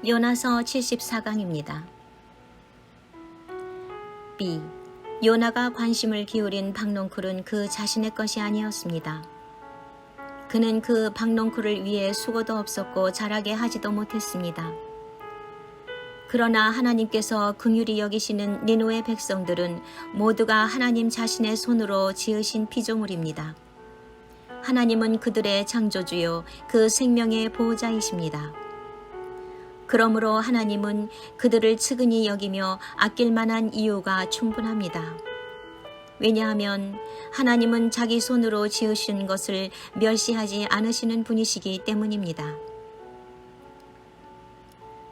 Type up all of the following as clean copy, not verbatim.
요나서 74강입니다. B. 요나가 관심을 기울인 박농쿨은 그 자신의 것이 아니었습니다. 그는 그 박농쿨을 위해 수고도 없었고 자라게 하지도 못했습니다. 그러나 하나님께서 긍휼히 여기시는 니느웨 백성들은 모두가 하나님 자신의 손으로 지으신 피조물입니다. 하나님은 그들의 창조주요 그 생명의 보호자이십니다. 그러므로 하나님은 그들을 측은히 여기며 아낄 만한 이유가 충분합니다. 왜냐하면 하나님은 자기 손으로 지으신 것을 멸시하지 않으시는 분이시기 때문입니다.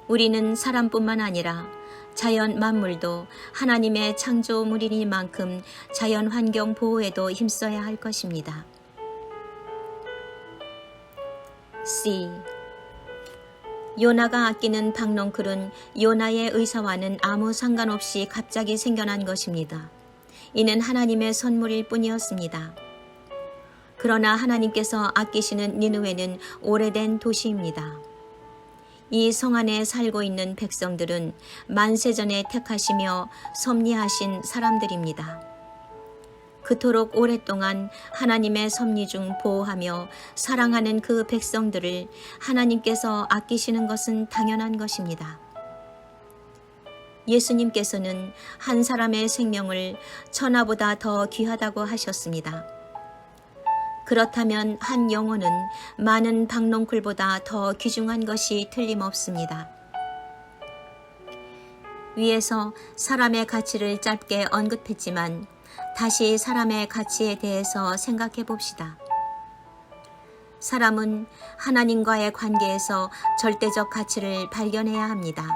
우리는 사람뿐만 아니라 자연 만물도 하나님의 창조물이니만큼 자연 환경 보호에도 힘써야 할 것입니다. C. 요나가 아끼는 박농쿨은 요나의 의사와는 아무 상관없이 갑자기 생겨난 것입니다. 이는 하나님의 선물일 뿐이었습니다. 그러나 하나님께서 아끼시는 니느웨는 오래된 도시입니다. 이 성 안에 살고 있는 백성들은 만세전에 택하시며 섭리하신 사람들입니다. 그토록 오랫동안 하나님의 섭리 중 보호하며 사랑하는 그 백성들을 하나님께서 아끼시는 것은 당연한 것입니다. 예수님께서는 한 사람의 생명을 천하보다 더 귀하다고 하셨습니다. 그렇다면 한 영혼은 많은 박농쿨보다 더 귀중한 것이 틀림없습니다. 위에서 사람의 가치를 짧게 언급했지만 다시 사람의 가치에 대해서 생각해 봅시다. 사람은 하나님과의 관계에서 절대적 가치를 발견해야 합니다.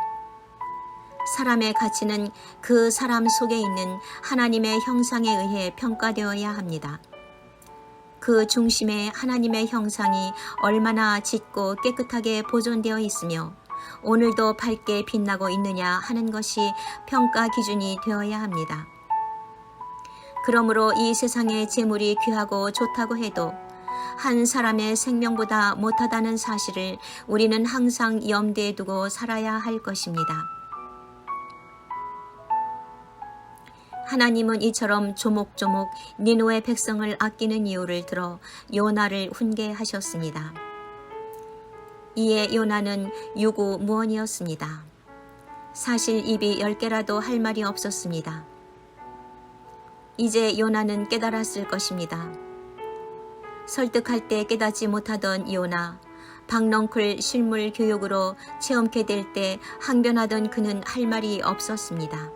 사람의 가치는 그 사람 속에 있는 하나님의 형상에 의해 평가되어야 합니다. 그 중심에 하나님의 형상이 얼마나 짙고 깨끗하게 보존되어 있으며 오늘도 밝게 빛나고 있느냐 하는 것이 평가 기준이 되어야 합니다. 그러므로 이 세상의 재물이 귀하고 좋다고 해도 한 사람의 생명보다 못하다는 사실을 우리는 항상 염두에 두고 살아야 할 것입니다. 하나님은 이처럼 조목조목 니느웨 백성을 아끼는 이유를 들어 요나를 훈계하셨습니다. 이에 요나는 유구무원이었습니다. 사실 입이 10개라도 할 말이 없었습니다. 이제 요나는 깨달았을 것입니다. 설득할 때 깨닫지 못하던 요나, 박농쿨 실물 교육으로 체험케 될 때 항변하던 그는 할 말이 없었습니다.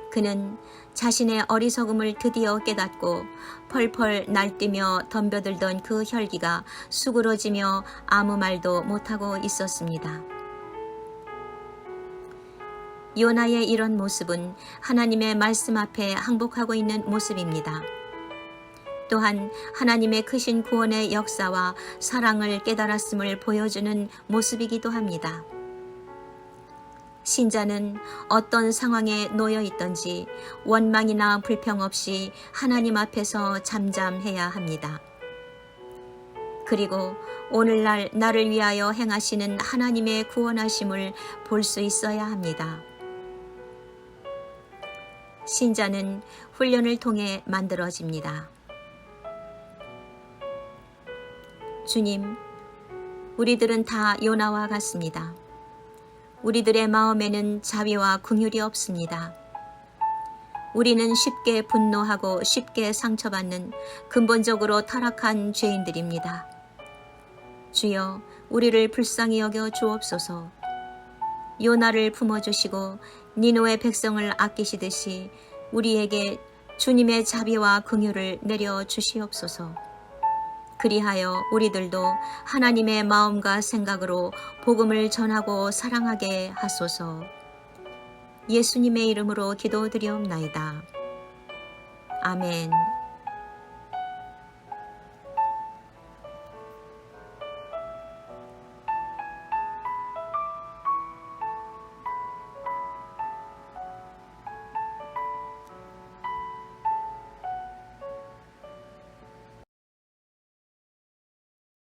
그는 자신의 어리석음을 드디어 깨닫고 펄펄 날뛰며 덤벼들던 그 혈기가 수그러지며 아무 말도 못하고 있었습니다. 요나의 이런 모습은 하나님의 말씀 앞에 항복하고 있는 모습입니다. 또한 하나님의 크신 구원의 역사와 사랑을 깨달았음을 보여주는 모습이기도 합니다. 신자는 어떤 상황에 놓여 있든지 원망이나 불평 없이 하나님 앞에서 잠잠해야 합니다. 그리고 오늘날 나를 위하여 행하시는 하나님의 구원하심을 볼 수 있어야 합니다. 신자는 훈련을 통해 만들어집니다. 주님, 우리들은 다 요나와 같습니다. 우리들의 마음에는 자비와 긍휼이 없습니다. 우리는 쉽게 분노하고 쉽게 상처받는 근본적으로 타락한 죄인들입니다. 주여, 우리를 불쌍히 여겨 주옵소서. 요나를 품어주시고 니느웨 백성을 아끼시듯이 우리에게 주님의 자비와 긍휼을 내려 주시옵소서. 그리하여 우리들도 하나님의 마음과 생각으로 복음을 전하고 사랑하게 하소서. 예수님의 이름으로 기도드리옵나이다. 아멘.